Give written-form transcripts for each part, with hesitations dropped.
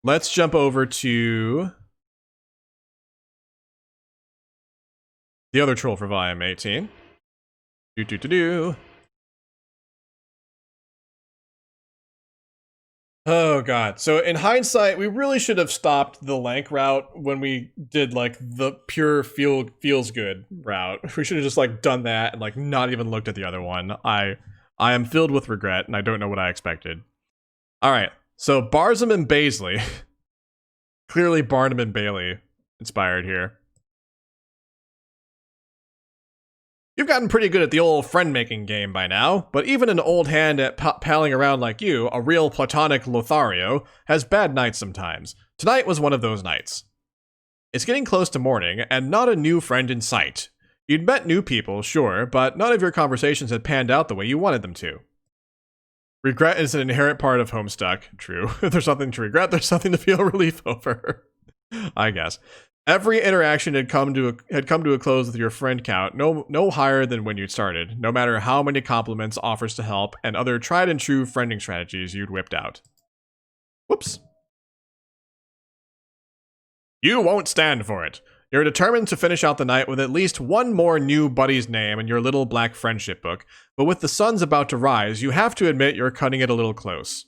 Let's jump over to the other troll for volume 18. Do. Oh god. So in hindsight, we really should have stopped the Lank route when we did like the pure feels good route. We should have just like done that and like not even looked at the other one. I am filled with regret and I don't know what I expected. All right. So Barzum and Baizli. Clearly Barnum and Bailey inspired here. You've gotten pretty good at the old friend-making game by now, but even an old hand at palling around like you, a real platonic Lothario, has bad nights sometimes. Tonight was one of those nights. It's getting close to morning, and not a new friend in sight. You'd met new people, sure, but none of your conversations had panned out the way you wanted them to. Regret is an inherent part of Homestuck. True. If there's something to regret, there's something to feel relief over. I guess. Every interaction had come to a close with your friend count, no higher than when you'd started, no matter how many compliments, offers to help, and other tried and true friending strategies you'd whipped out. Whoops. You won't stand for it. You're determined to finish out the night with at least one more new buddy's name in your little black friendship book, but with the sun's about to rise, you have to admit you're cutting it a little close.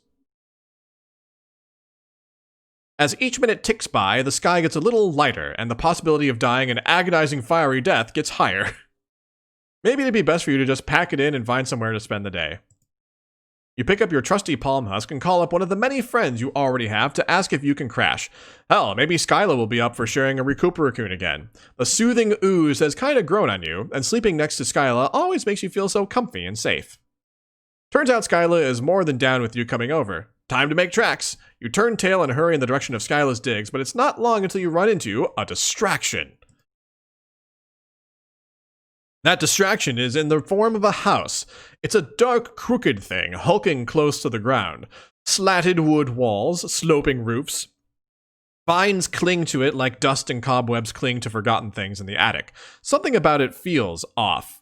As each minute ticks by, the sky gets a little lighter, and the possibility of dying an agonizing fiery death gets higher. Maybe it'd be best for you to just pack it in and find somewhere to spend the day. You pick up your trusty palm husk and call up one of the many friends you already have to ask if you can crash. Hell, maybe Skyla will be up for sharing a Recuperacoon again. The soothing ooze has kinda grown on you, and sleeping next to Skyla always makes you feel so comfy and safe. Turns out Skyla is more than down with you coming over. Time to make tracks. You turn tail and hurry in the direction of Skyla's digs, but it's not long until you run into a distraction. That distraction is in the form of a house. It's a dark, crooked thing, hulking close to the ground. Slatted wood walls, sloping roofs. Vines cling to it like dust and cobwebs cling to forgotten things in the attic. Something about it feels off.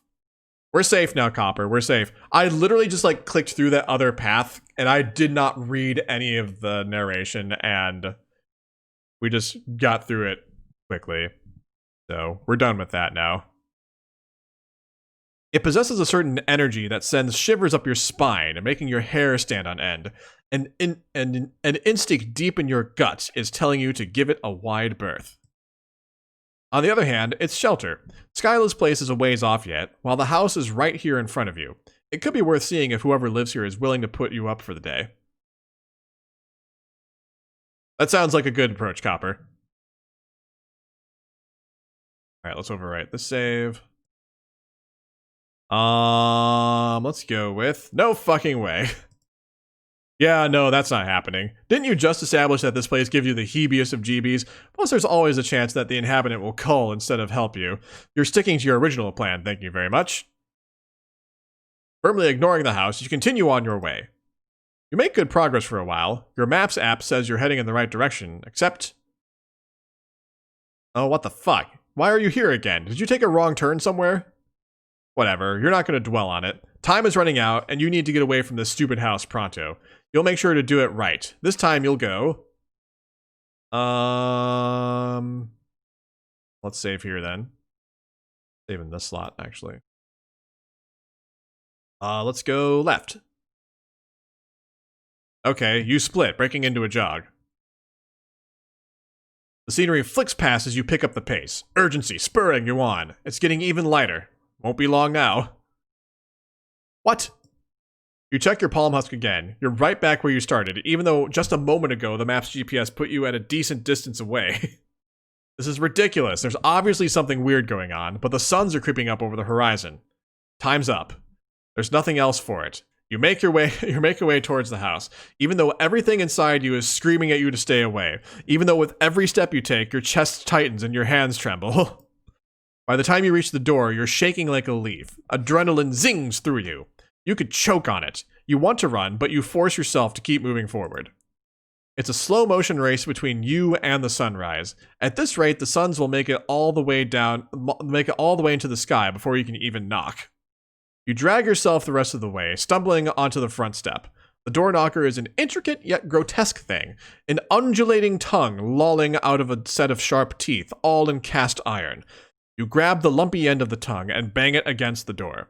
We're safe now, Copper. We're safe. I literally just like clicked through that other path and I did not read any of the narration and we just got through it quickly. So we're done with that now. It possesses a certain energy that sends shivers up your spine, making your hair stand on end. An instinct deep in your gut is telling you to give it a wide berth. On the other hand, it's shelter. Skyla's place is a ways off yet, while the house is right here in front of you. It could be worth seeing if whoever lives here is willing to put you up for the day. That sounds like a good approach, Copper. Alright, let's overwrite the save. Let's go with no fucking way. Yeah, no, that's not happening. Didn't you just establish that this place gives you the heebiest of jeebies? Plus, there's always a chance that the inhabitant will cull instead of help you. You're sticking to your original plan, thank you very much. Firmly ignoring the house, you continue on your way. You make good progress for a while. Your Maps app says you're heading in the right direction, except... Oh, what the fuck? Why are you here again? Did you take a wrong turn somewhere? Whatever, you're not going to dwell on it. Time is running out, and you need to get away from this stupid house pronto. You'll make sure to do it right. This time you'll go... Let's save here then. Save in this slot, actually. Let's go left. Okay, you split, breaking into a jog. The scenery flicks past as you pick up the pace. Urgency spurring you on. It's getting even lighter. Won't be long now. What? You check your palm husk again. You're right back where you started, even though just a moment ago the map's GPS put you at a decent distance away. This is ridiculous. There's obviously something weird going on, but the suns are creeping up over the horizon. Time's up. There's nothing else for it. You make your way towards the house, even though everything inside you is screaming at you to stay away. Even though with every step you take, your chest tightens and your hands tremble. By the time you reach the door, you're shaking like a leaf. Adrenaline zings through you. You could choke on it. You want to run, but you force yourself to keep moving forward. It's a slow motion race between you and the sunrise. At this rate, the suns will make it all the way into the sky before you can even knock. You drag yourself the rest of the way, stumbling onto the front step. The door knocker is an intricate yet grotesque thing, an undulating tongue lolling out of a set of sharp teeth, all in cast iron. You grab the lumpy end of the tongue and bang it against the door.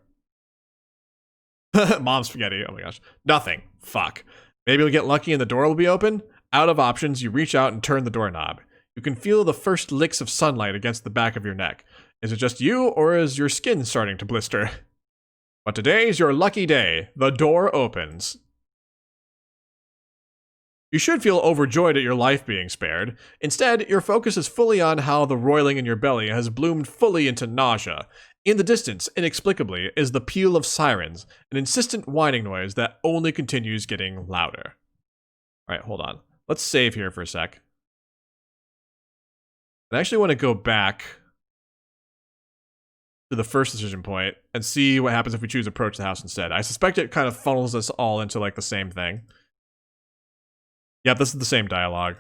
Mom spaghetti, oh my gosh. Nothing. Fuck. Maybe you'll get lucky and the door will be open? Out of options, you reach out and turn the doorknob. You can feel the first licks of sunlight against the back of your neck. Is it just you, or is your skin starting to blister? But today's your lucky day. The door opens. You should feel overjoyed at your life being spared. Instead, your focus is fully on how the roiling in your belly has bloomed fully into nausea. In the distance, inexplicably, is the peal of sirens, an insistent whining noise that only continues getting louder. Alright, hold on. Let's save here for a sec. I actually want to go back to the first decision point and see what happens if we choose approach the house instead. I suspect it kind of funnels us all into like the same thing. Yep, this is the same dialogue.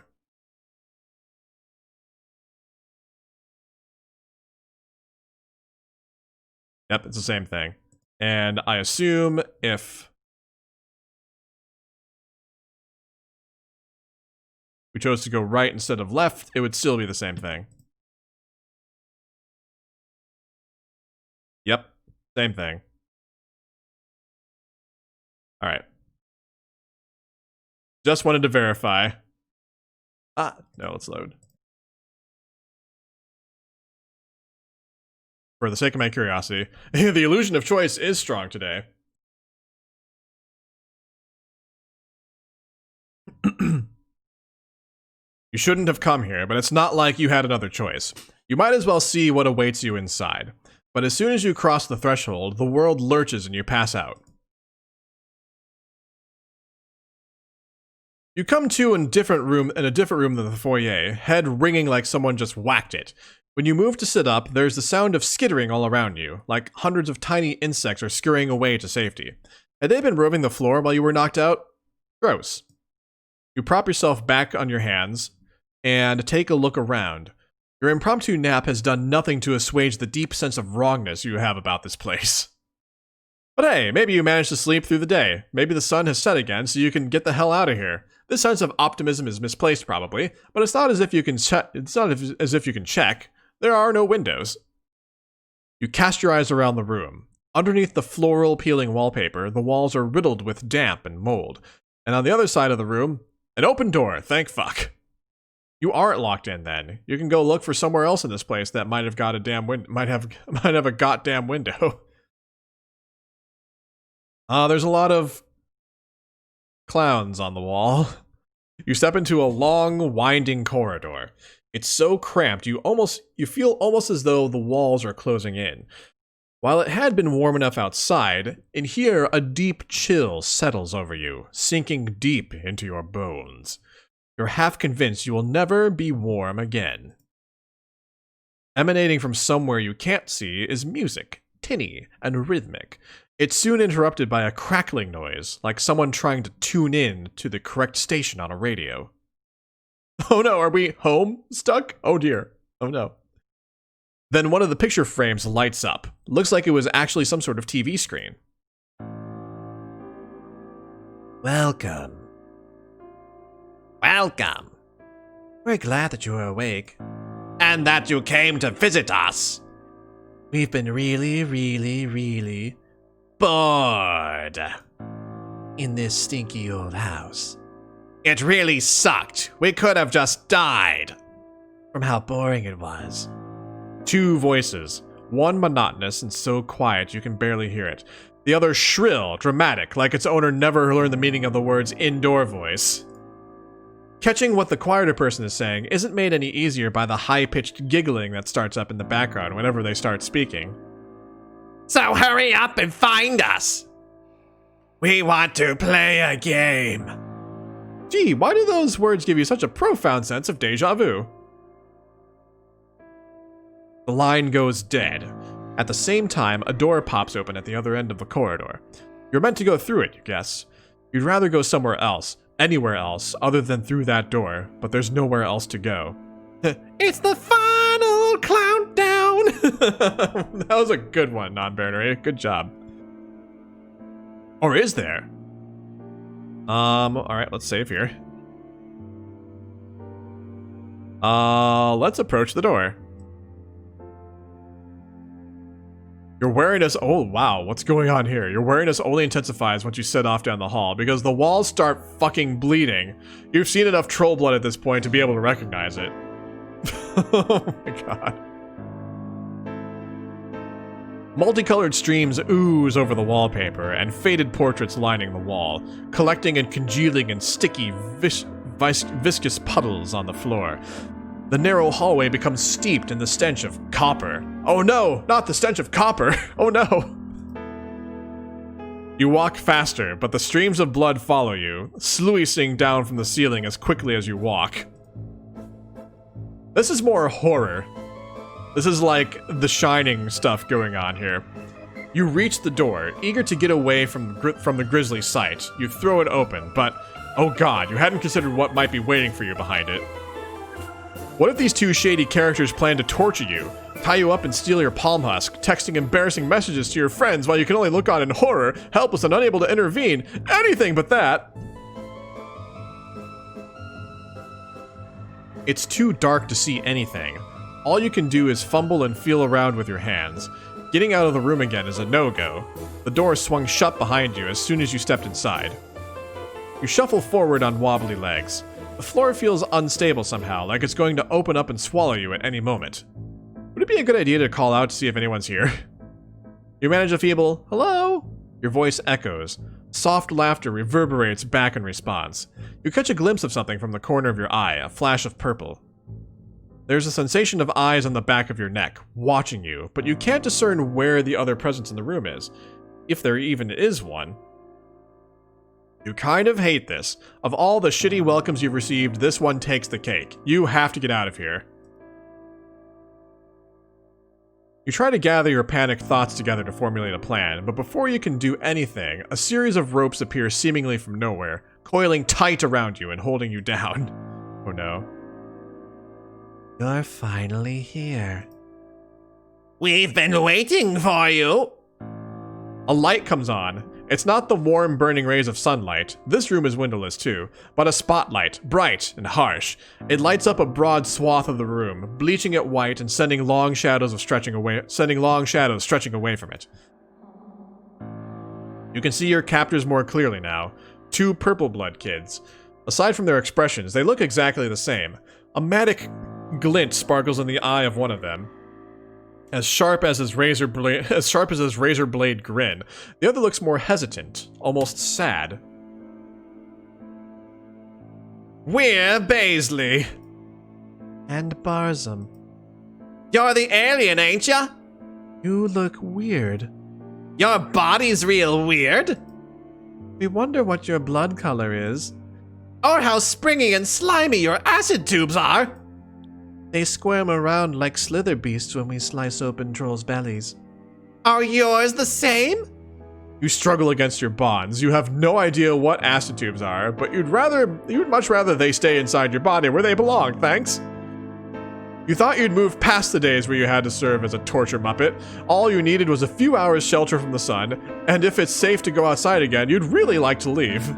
Yep, it's the same thing. And I assume if we chose to go right instead of left, it would still be the same thing. Yep, same thing. Alright. Just wanted to verify. No, let's load. For the sake of my curiosity, the illusion of choice is strong today. You shouldn't have come here, but it's not like you had another choice. You might as well see what awaits you inside. But as soon as you cross the threshold, the world lurches and you pass out. You come to in a different room than the foyer, head ringing like someone just whacked it. When you move to sit up, there's the sound of skittering all around you, like hundreds of tiny insects are scurrying away to safety. Had they been roaming the floor while you were knocked out? Gross. You prop yourself back on your hands and take a look around. Your impromptu nap has done nothing to assuage the deep sense of wrongness you have about this place. But hey, maybe you managed to sleep through the day. Maybe the sun has set again, so you can get the hell out of here. This sense of optimism is misplaced, probably, but it's not as if you can check. There are no windows. You cast your eyes around the room. Underneath the floral peeling wallpaper, the walls are riddled with damp and mold. And on the other side of the room, an open door, thank fuck. You aren't locked in then. You can go look for somewhere else in this place that might have got a damn might have a goddamn window. There's a lot of clowns on the wall. You step into a long, winding corridor. It's so cramped, you feel almost as though the walls are closing in. While it had been warm enough outside, in here a deep chill settles over you, sinking deep into your bones. You're half convinced you will never be warm again. Emanating from somewhere you can't see is music, tinny and rhythmic. It's soon interrupted by a crackling noise, like someone trying to tune in to the correct station on a radio. Oh no, are we home? Stuck? Oh dear. Oh no. Then one of the picture frames lights up. Looks like it was actually some sort of TV screen. Welcome. Welcome. We're glad that you are awake. And that you came to visit us. We've been really bored in this stinky old house. It really sucked. We could have just died. From how boring it was. Two voices. One monotonous and so quiet you can barely hear it. The other shrill, dramatic, like its owner never learned the meaning of the words indoor voice. Catching what the quieter person is saying isn't made any easier by the high-pitched giggling that starts up in the background whenever they start speaking. So hurry up and find us! We want to play a game. Gee, why do those words give you such a profound sense of deja vu? The line goes dead. At the same time, a door pops open at the other end of the corridor. You're meant to go through it, you guess. You'd rather go somewhere else, anywhere else, other than through that door, but there's nowhere else to go. It's the final countdown! That was a good one, non-binary. Good job. Or is there? Alright, let's save here. Let's approach the door. Your wariness, oh wow, what's going on here? Your wariness only intensifies once you set off down the hall, because the walls start fucking bleeding. You've seen enough troll blood at this point to be able to recognize it. Oh my god. Multicolored streams ooze over the wallpaper, and faded portraits lining the wall, collecting and congealing in sticky, viscous puddles on the floor. The narrow hallway becomes steeped in the stench of copper. Oh no, not the stench of copper! Oh no! You walk faster, but the streams of blood follow you, sluicing down from the ceiling as quickly as you walk. This is more horror. This is like The Shining stuff going on here. You reach the door, eager to get away from the grisly sight. You throw it open, but oh god, you hadn't considered what might be waiting for you behind it. What if these two shady characters plan to torture you, tie you up and steal your palm husk, texting embarrassing messages to your friends while you can only look on in horror, helpless and unable to intervene? Anything but that! It's too dark to see anything. All you can do is fumble and feel around with your hands. Getting out of the room again is a no-go. The door swung shut behind you as soon as you stepped inside. You shuffle forward on wobbly legs. The floor feels unstable somehow, like it's going to open up and swallow you at any moment. Would it be a good idea to call out to see if anyone's here? You manage a feeble, hello? Your voice echoes. Soft laughter reverberates back in response. You catch a glimpse of something from the corner of your eye, a flash of purple. There's a sensation of eyes on the back of your neck, watching you, but you can't discern where the other presence in the room is, if there even is one. You kind of hate this. Of all the shitty welcomes you've received, this one takes the cake. You have to get out of here. You try to gather your panicked thoughts together to formulate a plan, but before you can do anything, a series of ropes appear seemingly from nowhere, coiling tight around you and holding you down. Oh no. You're finally here. We've been waiting for you. A light comes on. It's not the warm, burning rays of sunlight. This room is windowless too, but a spotlight, bright and harsh. It lights up a broad swath of the room, bleaching it white and sending long shadows stretching away from it. You can see your captors more clearly now. Two purple blood kids. Aside from their expressions, they look exactly the same. A manic glint sparkles in the eye of one of them, as sharp as his razor blade grin. The other looks more hesitant, almost sad. We're Baizli. And Barzum. You're the alien, ain't ya? You look weird. Your body's real weird. We wonder what your blood color is. Or how springy and slimy your acid tubes are. They squirm around like slither beasts when we slice open trolls' bellies. Are yours the same? You struggle against your bonds. You have no idea what acid tubes are, but you'd much rather they stay inside your body where they belong, thanks. You thought you'd moved past the days where you had to serve as a torture muppet. All you needed was a few hours shelter from the sun, and if it's safe to go outside again, you'd really like to leave.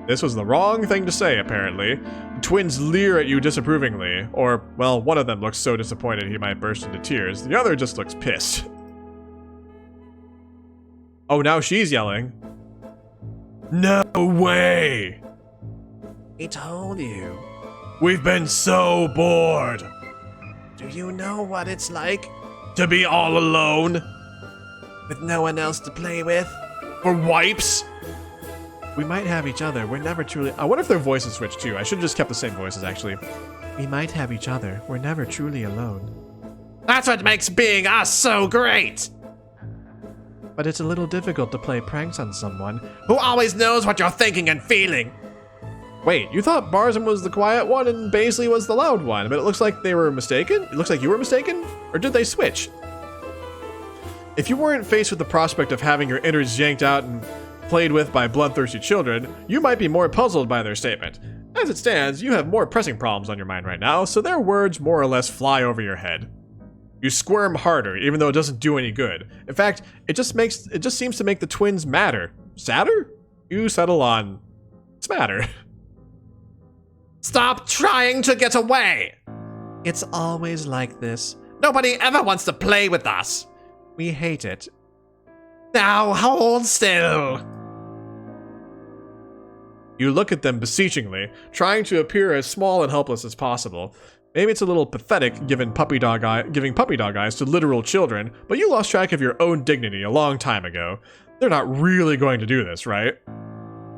This was the wrong thing to say, apparently. The twins leer at you disapprovingly, or, well, one of them looks so disappointed he might burst into tears. The other just looks pissed. Oh, now she's yelling. No way! We told you. We've been so bored. Do you know what it's like? To be all alone? With no one else to play with? For wipes? We might have each other. We're never truly... I wonder if their voices switched too. I should have just kept the same voices, actually. We might have each other. We're never truly alone. That's what makes being us so great. But it's a little difficult to play pranks on someone who always knows what you're thinking and feeling. Wait, you thought Barzum was the quiet one and Baizli was the loud one, but it looks like they were mistaken? It looks like you were mistaken? Or did they switch? If you weren't faced with the prospect of having your innards yanked out and played with by bloodthirsty children, you might be more puzzled by their statement. As it stands, you have more pressing problems on your mind right now, so their words more or less fly over your head. You squirm harder, even though it doesn't do any good. In fact, it just seems to make the twins madder. Sadder? You settle on What's the matter? Stop trying to get away! It's always like this. Nobody ever wants to play with us. We hate it. Now hold still. You look at them beseechingly, trying to appear as small and helpless as possible. Maybe it's a little pathetic giving puppy dog eyes to literal children, but you lost track of your own dignity a long time ago. They're not really going to do this, right?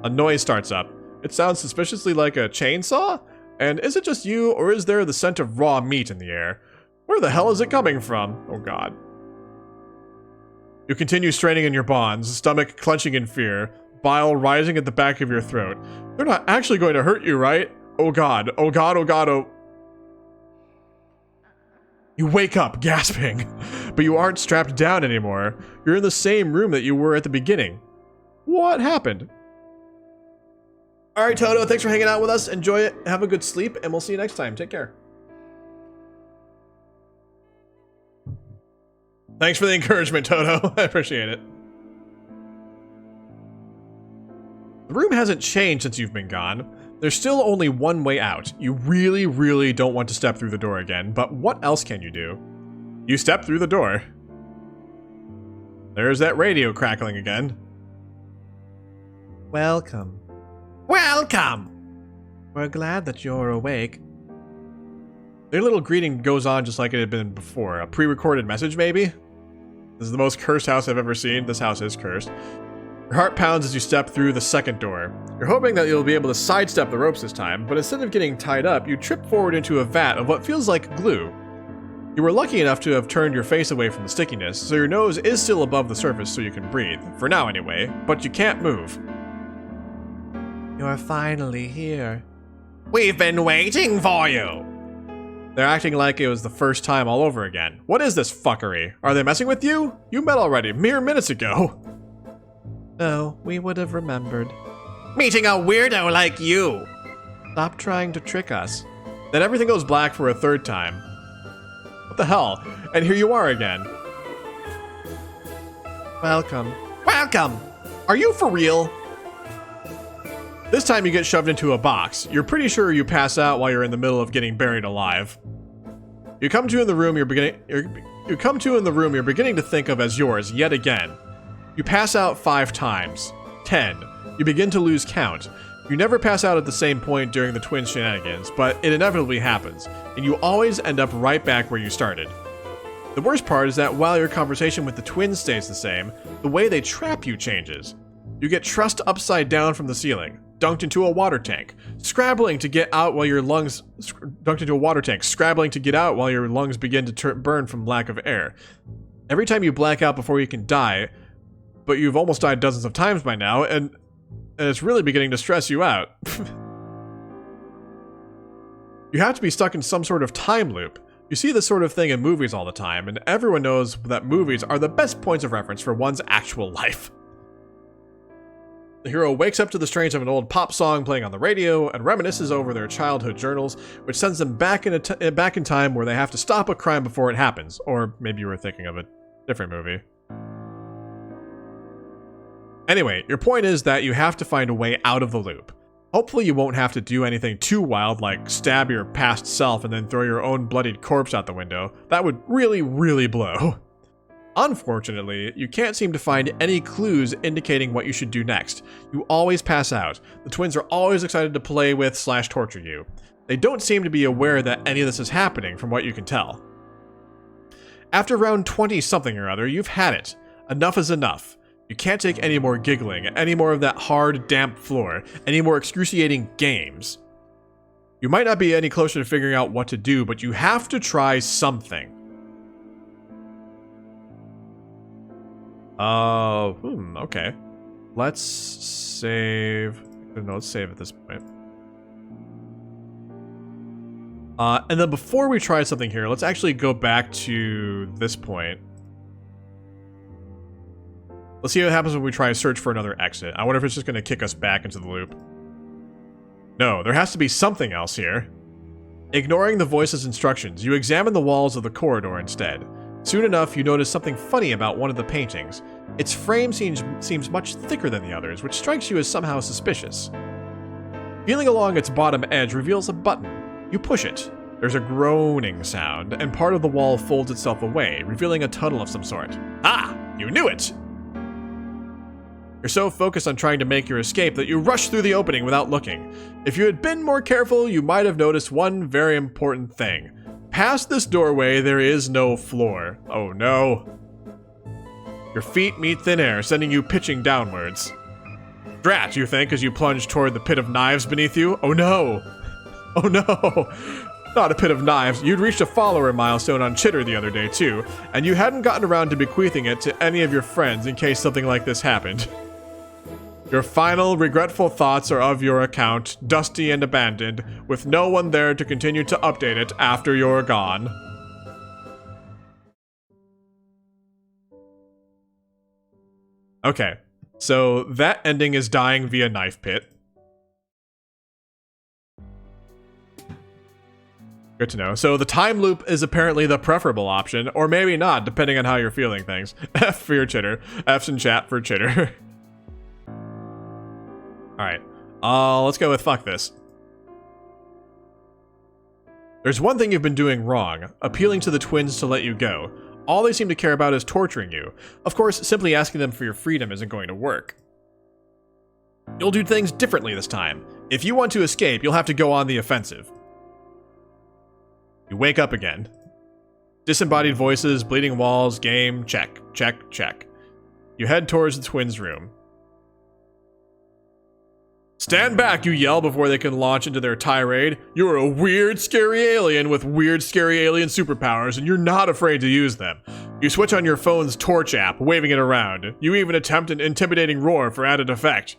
A noise starts up. It sounds suspiciously like a chainsaw? And is it just you, or is there the scent of raw meat in the air? Where the hell is it coming from? Oh god. You continue straining in your bonds, stomach clenching in fear, bile rising at the back of your throat. They're not actually going to hurt you, right? Oh god, oh god, oh god, oh... You wake up, gasping. But you aren't strapped down anymore. You're in the same room that you were at the beginning. What happened? Alright, Toto, thanks for hanging out with us. Enjoy it, have a good sleep, and we'll see you next time. Take care. Thanks for the encouragement, Toto. I appreciate it. The room hasn't changed since you've been gone. There's still only one way out. You really, really don't want to step through the door again, but what else can you do? You step through the door. There's that radio crackling again. Welcome. Welcome! We're glad that you're awake. Their little greeting goes on just like it had been before. A pre-recorded message, maybe? This is the most cursed house I've ever seen. This house is cursed. Your heart pounds as you step through the second door. You're hoping that you'll be able to sidestep the ropes this time, but instead of getting tied up, you trip forward into a vat of what feels like glue. You were lucky enough to have turned your face away from the stickiness, so your nose is still above the surface so you can breathe. For now anyway, but you can't move. You're finally here. We've been waiting for you. They're acting like it was the first time all over again. What is this fuckery? Are they messing with you? You met already, mere minutes ago. No, we would have remembered. Meeting a weirdo like you. Stop trying to trick us. Then everything goes black for a third time. What the hell? And here you are again. Welcome. Welcome. Are you for real? This time you get shoved into a box. You're pretty sure you pass out while you're in the middle of getting buried alive. You come to in the room you're beginning to think of as yours yet again. You pass out 5 times. 10. You begin to lose count. You never pass out at the same point during the twin shenanigans, but it inevitably happens, and you always end up right back where you started. The worst part is that while your conversation with the twins stays the same, the way they trap you changes. You get trussed upside down from the ceiling, dunked into a water tank, scrabbling to get out while your lungs begin to burn from lack of air. Every time you black out before you can die, but you've almost died dozens of times by now, and it's really beginning to stress you out. You have to be stuck in some sort of time loop. You see this sort of thing in movies all the time, and everyone knows that movies are the best points of reference for one's actual life. The hero wakes up to the strains of an old pop song playing on the radio and reminisces over their childhood journals, which sends them back in time where they have to stop a crime before it happens. Or maybe you were thinking of a different movie. Anyway, your point is that you have to find a way out of the loop. Hopefully you won't have to do anything too wild like stab your past self and then throw your own bloodied corpse out the window. That would really, really blow. Unfortunately, you can't seem to find any clues indicating what you should do next. You always pass out. The twins are always excited to play with / torture you. They don't seem to be aware that any of this is happening from what you can tell. After round 20 something or other, you've had it. Enough is enough. You can't take any more giggling, any more of that hard, damp floor, any more excruciating games. You might not be any closer to figuring out what to do, but you have to try something. Okay. Let's save. No, let's save at this point. And then before we try something here, let's actually go back to this point. Let's see what happens when we try to search for another exit. I wonder if it's just going to kick us back into the loop. No, there has to be something else here. Ignoring the voice's instructions, you examine the walls of the corridor instead. Soon enough, you notice something funny about one of the paintings. Its frame seems much thicker than the others, which strikes you as somehow suspicious. Feeling along its bottom edge reveals a button. You push it. There's a groaning sound, and part of the wall folds itself away, revealing a tunnel of some sort. Ah! You knew it! You're so focused on trying to make your escape that you rush through the opening without looking. If you had been more careful, you might have noticed one very important thing. Past this doorway, there is no floor. Oh no. Your feet meet thin air, sending you pitching downwards. Drat, you think, as you plunge toward the pit of knives beneath you? Oh no! Oh no! Not a pit of knives. You'd reached a follower milestone on Chitter the other day too, and you hadn't gotten around to bequeathing it to any of your friends in case something like this happened. Your final, regretful thoughts are of your account, dusty and abandoned, with no one there to continue to update it after you're gone. Okay, so that ending is dying via knife pit. Good to know. So the time loop is apparently the preferable option, or maybe not, depending on how you're feeling things. F for your chitter. F's in chat for chitter. Alright. Let's go with fuck this. There's one thing you've been doing wrong, appealing to the twins to let you go. All they seem to care about is torturing you. Of course, simply asking them for your freedom isn't going to work. You'll do things differently this time. If you want to escape, you'll have to go on the offensive. You wake up again. Disembodied voices, bleeding walls, game, check, check, check. You head towards the twins' room. Stand back, you yell before they can launch into their tirade. You're a weird, scary alien with weird, scary alien superpowers, and you're not afraid to use them. You switch on your phone's torch app, waving it around. You even attempt an intimidating roar for added effect.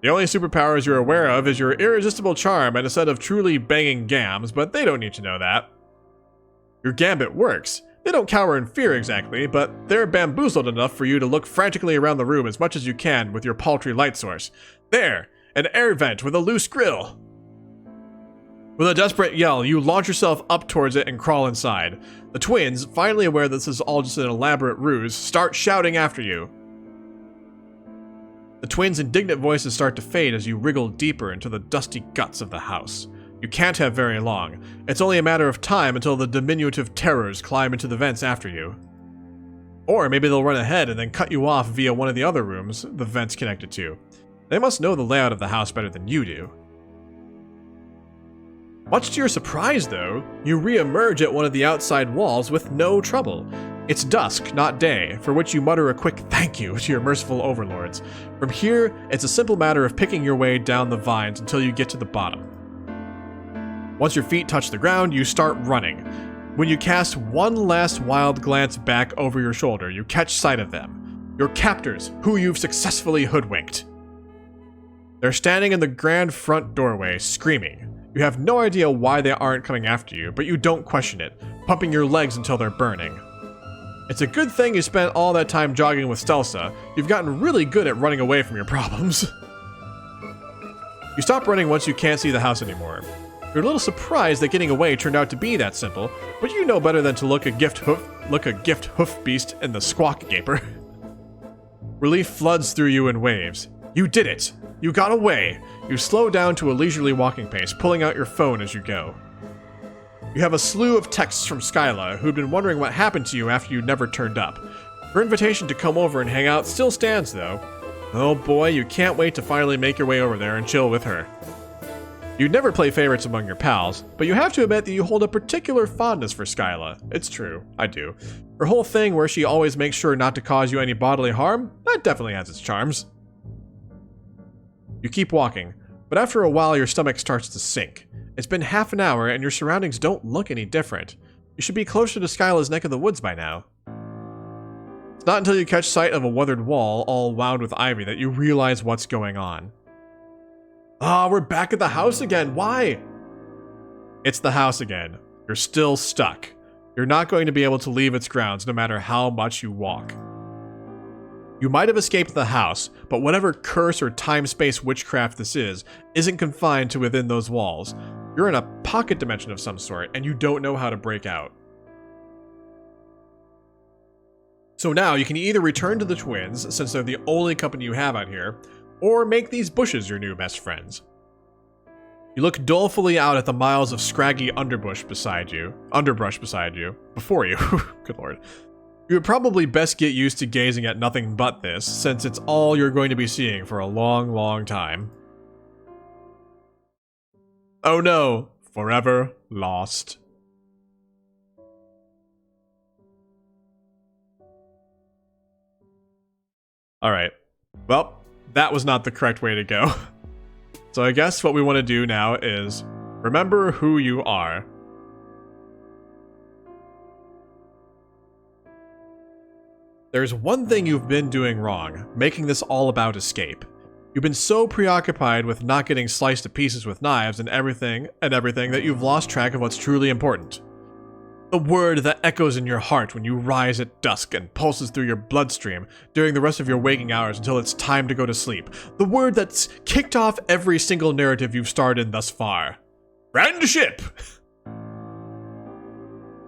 The only superpowers you're aware of is your irresistible charm and a set of truly banging gams, but they don't need to know that. Your gambit works. They don't cower in fear exactly, but they're bamboozled enough for you to look frantically around the room as much as you can with your paltry light source. There! An air vent with a loose grill! With a desperate yell, you launch yourself up towards it and crawl inside. The twins, finally aware this is all just an elaborate ruse, start shouting after you. The twins' indignant voices start to fade as you wriggle deeper into the dusty guts of the house. You can't have very long. It's only a matter of time until the diminutive terrors climb into the vents after you. Or maybe they'll run ahead and then cut you off via one of the other rooms the vents connected to. They must know the layout of the house better than you do. Much to your surprise, though, you re-emerge at one of the outside walls with no trouble. It's dusk, not day, for which you mutter a quick thank you to your merciful overlords. From here, it's a simple matter of picking your way down the vines until you get to the bottom. Once your feet touch the ground, you start running. When you cast one last wild glance back over your shoulder, you catch sight of them. Your captors, who you've successfully hoodwinked. They're standing in the grand front doorway, screaming. You have no idea why they aren't coming after you, but you don't question it, pumping your legs until they're burning. It's a good thing you spent all that time jogging with Stelsa. You've gotten really good at running away from your problems. You stop running once you can't see the house anymore. You're a little surprised that getting away turned out to be that simple, but you know better than to look a gift hoof beast in the squawk gaper. Relief floods through you in waves. You did it! You got away! You slow down to a leisurely walking pace, pulling out your phone as you go. You have a slew of texts from Skyla, who'd been wondering what happened to you after you never turned up. Her invitation to come over and hang out still stands, though. Oh boy, you can't wait to finally make your way over there and chill with her. You'd never play favorites among your pals, but you have to admit that you hold a particular fondness for Skyla. It's true, I do. Her whole thing where she always makes sure not to cause you any bodily harm, that definitely has its charms. You keep walking, but after a while your stomach starts to sink. It's been half an hour and your surroundings don't look any different. You should be closer to Skyla's neck of the woods by now. It's not until you catch sight of a weathered wall all wound with ivy that you realize what's going on. We're back at the house again. Why? It's the house again. You're still stuck. You're not going to be able to leave its grounds no matter how much you walk. You might have escaped the house, but whatever curse or time-space witchcraft this is, isn't confined to within those walls. You're in a pocket dimension of some sort, and you don't know how to break out. So now you can either return to the twins, since they're the only company you have out here, or make these bushes your new best friends. You look dolefully out at the miles of scraggy underbrush beside you, before you. Good lord. You would probably best get used to gazing at nothing but this, since it's all you're going to be seeing for a long, long time. Oh no, forever lost. Alright, well, that was not the correct way to go. So I guess what we want to do now is remember who you are. There's one thing you've been doing wrong, making this all about escape. You've been so preoccupied with not getting sliced to pieces with knives and everything that you've lost track of what's truly important. The word that echoes in your heart when you rise at dusk and pulses through your bloodstream during the rest of your waking hours until it's time to go to sleep. The word that's kicked off every single narrative you've starred in thus far. Friendship!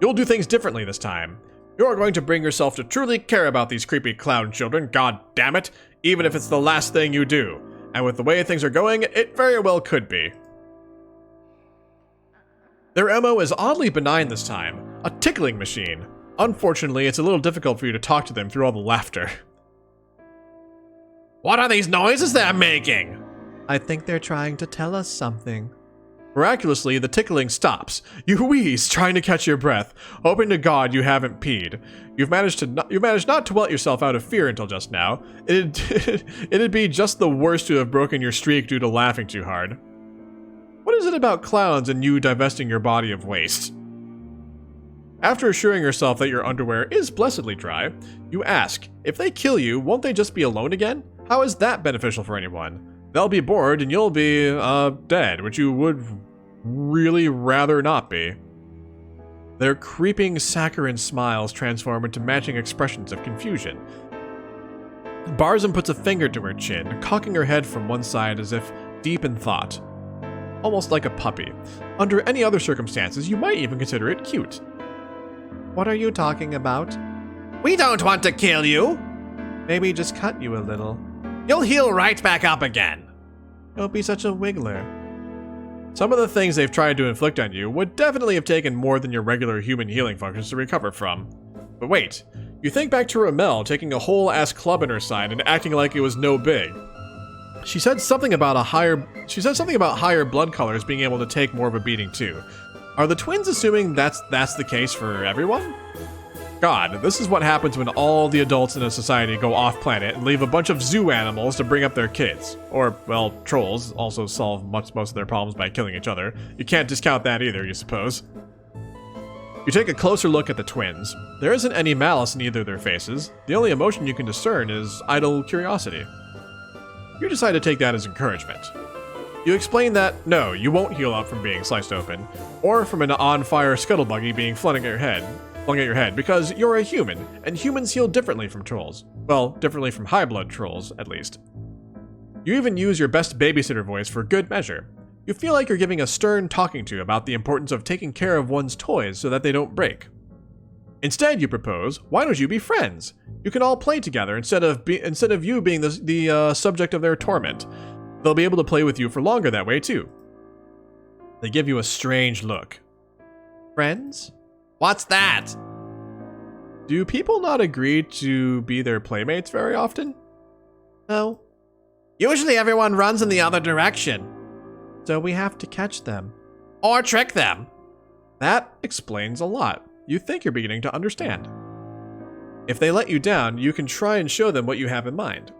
You'll do things differently this time. You're going to bring yourself to truly care about these creepy clown children, god damn it, even if it's the last thing you do. And with the way things are going, it very well could be. Their MO is oddly benign this time, a tickling machine. Unfortunately, it's a little difficult for you to talk to them through all the laughter. What are these noises they're making? I think they're trying to tell us something. Miraculously, the tickling stops. You wheeze, trying to catch your breath, hoping to God you haven't peed. You've managed not to welt yourself out of fear until just now. It'd be just the worst to have broken your streak due to laughing too hard. What is it about clowns and you divesting your body of waste? After assuring yourself that your underwear is blessedly dry, you ask, if they kill you, won't they just be alone again? How is that beneficial for anyone? They'll be bored and you'll be, dead, which you would really rather not be. Their creeping saccharine smiles transform into matching expressions of confusion. Barzum puts a finger to her chin, cocking her head from one side as if deep in thought. Almost like a puppy. Under any other circumstances, you might even consider it cute. What are you talking about? We don't want to kill you. Maybe just cut you a little. You'll heal right back up again. Don't be such a wiggler. Some of the things they've tried to inflict on you would definitely have taken more than your regular human healing functions to recover from. But wait, you think back to Ramel taking a whole-ass club in her side and acting like it was no big. She said something about higher blood colors being able to take more of a beating too. Are the twins assuming that's the case for everyone? God, this is what happens when all the adults in a society go off-planet and leave a bunch of zoo animals to bring up their kids. Or, well, trolls also solve most of their problems by killing each other. You can't discount that either, you suppose. You take a closer look at the twins. There isn't any malice in either of their faces. The only emotion you can discern is idle curiosity. You decide to take that as encouragement. You explain that, no, you won't heal up from being sliced open, or from an on-fire scuttlebuggy being flung at your head, because you're a human, and humans heal differently from trolls. Well, differently from high-blood trolls, at least. You even use your best babysitter voice for good measure. You feel like you're giving a stern talking to about the importance of taking care of one's toys so that they don't break. Instead, you propose, why don't you be friends? You can all play together instead of you being the subject of their torment. They'll be able to play with you for longer that way, too. They give you a strange look. Friends? What's that? Do people not agree to be their playmates very often? No. Usually everyone runs in the other direction. So we have to catch them. Or trick them. That explains a lot. You think you're beginning to understand. If they let you down, you can try and show them what you have in mind.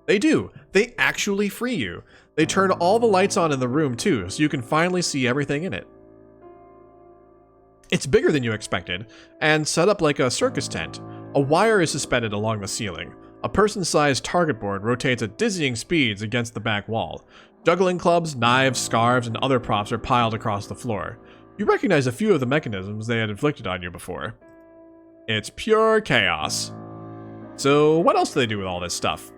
They do. They actually free you. They turn all the lights on in the room too, so you can finally see everything in it. It's bigger than you expected, and set up like a circus tent. A wire is suspended along the ceiling. A person-sized target board rotates at dizzying speeds against the back wall. Juggling clubs, knives, scarves, and other props are piled across the floor. You recognize a few of the mechanisms they had inflicted on you before. It's pure chaos. So what else do they do with all this stuff?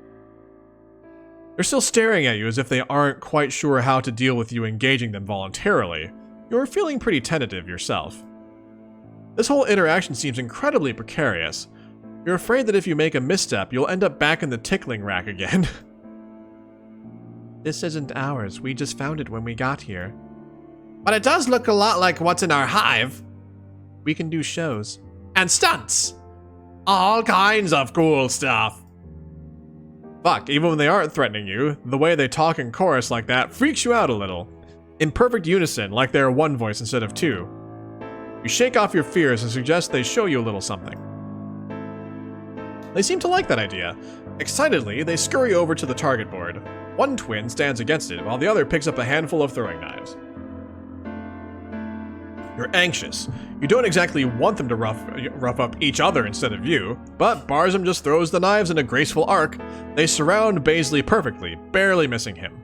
They're still staring at you as if they aren't quite sure how to deal with you engaging them voluntarily. You're feeling pretty tentative yourself. This whole interaction seems incredibly precarious. You're afraid that if you make a misstep, you'll end up back in the tickling rack again. This isn't ours. We just found it when we got here. But it does look a lot like what's in our hive. We can do shows. And stunts. All kinds of cool stuff. Fuck, even when they aren't threatening you, the way they talk in chorus like that freaks you out a little. In perfect unison, like they're one voice instead of two. You shake off your fears and suggest they show you a little something. They seem to like that idea. Excitedly, they scurry over to the target board. One twin stands against it, while the other picks up a handful of throwing knives. You're anxious. You don't exactly want them to rough up each other instead of you, but Barzum just throws the knives in a graceful arc. They surround Baizli perfectly, barely missing him.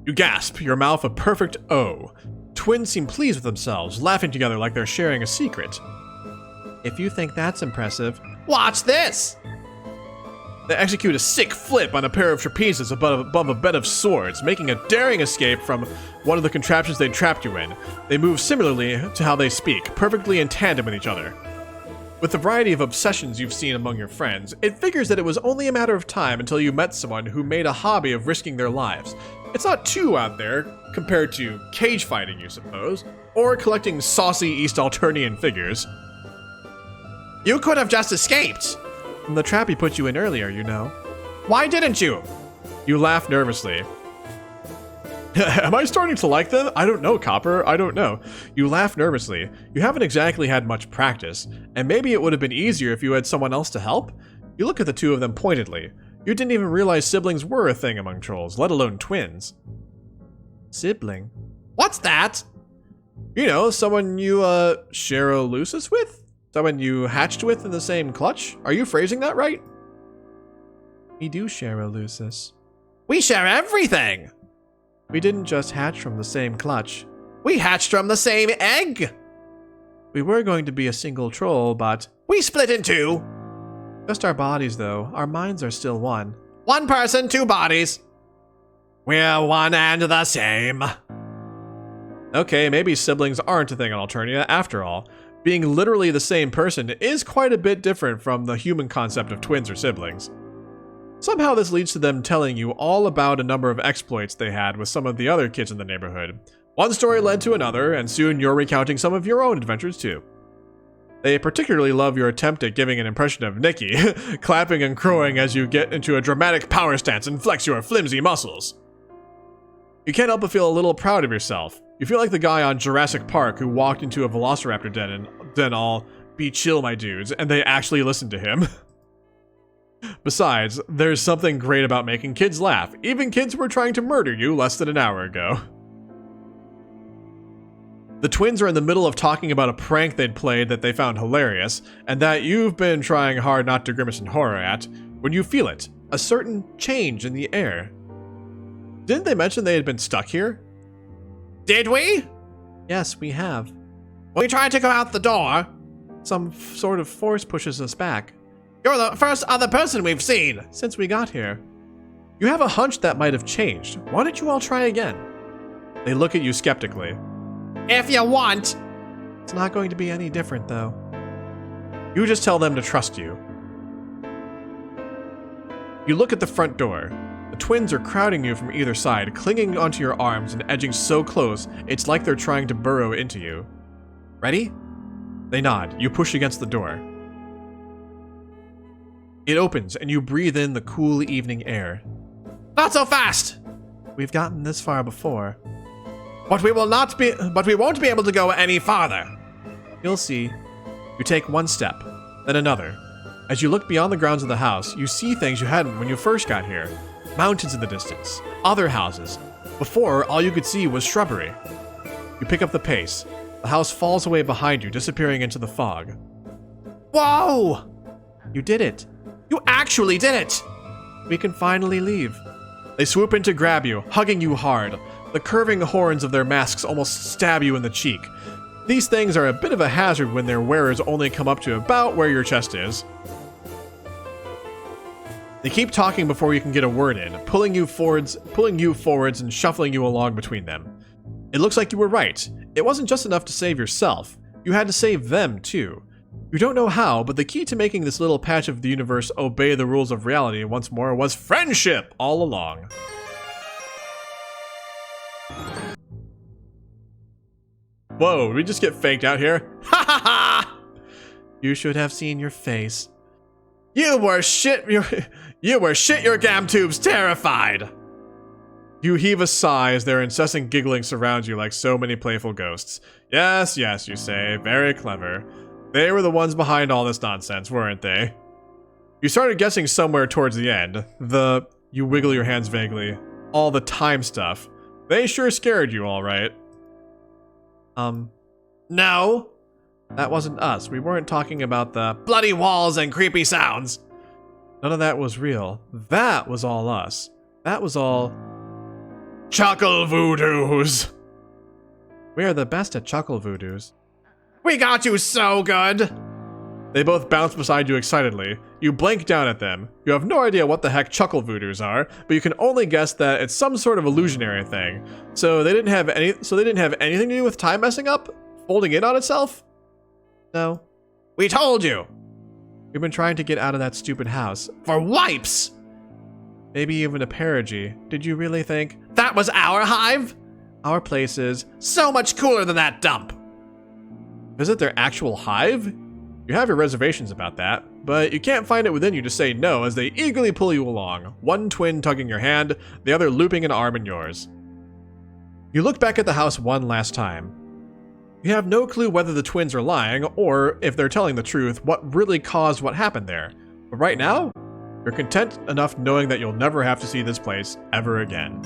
You gasp, your mouth a perfect O. Twins seem pleased with themselves, laughing together like they're sharing a secret. If you think that's impressive, watch this! They execute a sick flip on a pair of trapezes above a bed of swords, making a daring escape from one of the contraptions they trapped you in. They move similarly to how they speak, perfectly in tandem with each other. With the variety of obsessions you've seen among your friends, it figures that it was only a matter of time until you met someone who made a hobby of risking their lives. It's not too out there compared to cage fighting, you suppose, or collecting saucy East Alternian figures. You could have just escaped. From the trap he put you in earlier, you know. Why didn't you? You laugh nervously. Am I starting to like them? I don't know, Copper. I don't know. You laugh nervously. You haven't exactly had much practice, and maybe it would have been easier if you had someone else to help? You look at the two of them pointedly. You didn't even realize siblings were a thing among trolls, let alone twins. Sibling? What's that? You know, someone you, share a lucis with? Someone you hatched with in the same clutch? Are you phrasing that right? We do share a lucis. We share everything! We didn't just hatch from the same clutch. We hatched from the same egg! We were going to be a single troll, but we split in two! Just our bodies, though. Our minds are still one. One person, two bodies. We're one and the same. Okay, maybe siblings aren't a thing on Alternia after all. Being literally the same person is quite a bit different from the human concept of twins or siblings. Somehow this leads to them telling you all about a number of exploits they had with some of the other kids in the neighborhood. One story led to another, and soon you're recounting some of your own adventures too. They particularly love your attempt at giving an impression of Nikki, clapping and crowing as you get into a dramatic power stance and flex your flimsy muscles. You can't help but feel a little proud of yourself. You feel like the guy on Jurassic Park who walked into a velociraptor den and then all, "Be chill, my dudes," and they actually listened to him. Besides, there's something great about making kids laugh, even kids who were trying to murder you less than an hour ago. The twins are in the middle of talking about a prank they'd played that they found hilarious, and that you've been trying hard not to grimace in horror at, when you feel it, a certain change in the air. Didn't they mention they had been stuck here? Did we? Yes, we have. We tried to go out the door. Some sort of force pushes us back. You're the first other person we've seen since we got here. You have a hunch that might have changed. Why don't you all try again? They look at you skeptically. If you want. It's not going to be any different, though. You just tell them to trust you. You look at the front door. The twins are crowding you from either side, clinging onto your arms and edging so close, it's like they're trying to burrow into you. Ready? They nod. You push against the door. It opens, and you breathe in the cool evening air. Not so fast! We've gotten this far before. But we won't be able to go any farther. You'll see. You take one step, then another. As you look beyond the grounds of the house, you see things you hadn't when you first got here. Mountains in the distance, other houses. Before, all you could see was shrubbery. You pick up the pace. The house falls away behind you, disappearing into the fog. Whoa! You did it. You actually did it! We can finally leave. They swoop in to grab you, hugging you hard. The curving horns of their masks almost stab you in the cheek. These things are a bit of a hazard when their wearers only come up to about where your chest is. They keep talking before you can get a word in, pulling you forwards and shuffling you along between them. It looks like you were right. It wasn't just enough to save yourself. You had to save them, too. You don't know how, but the key to making this little patch of the universe obey the rules of reality once more was friendship all along. Whoa, did we just get faked out here? Ha ha ha! You should have seen your face. You were shit your gam tubes terrified. You heave a sigh as their incessant giggling surrounds you like so many playful ghosts. Yes, yes, you say. Very clever. They were the ones behind all this nonsense, weren't they? You started guessing somewhere towards the end. You wiggle your hands vaguely. All the time stuff. They sure scared you, all right. No. That wasn't us. We weren't talking about the Bloody walls and creepy sounds. None of that was real. That was all us. That was all Chuckle voodoos. We are the best at chuckle voodoos. We got you so good. They both bounce beside you excitedly. You blink down at them. You have no idea what the heck chuckle voodoos are, but you can only guess that it's some sort of illusionary thing. So they didn't have anything to do with time messing up? Folding in on itself? No. We told you. We've been trying to get out of that stupid house. For wipes. Maybe even a perigee. Did you really think That was our hive? our place is So much cooler than that dump. Visit their actual hive? You have your reservations about that, but you can't find it within you to say no as they eagerly pull you along, one twin tugging your hand, the other looping an arm in yours. You look back at the house one last time. You have no clue whether the twins are lying, or, if they're telling the truth, what really caused what happened there. But right now, you're content enough knowing that you'll never have to see this place ever again.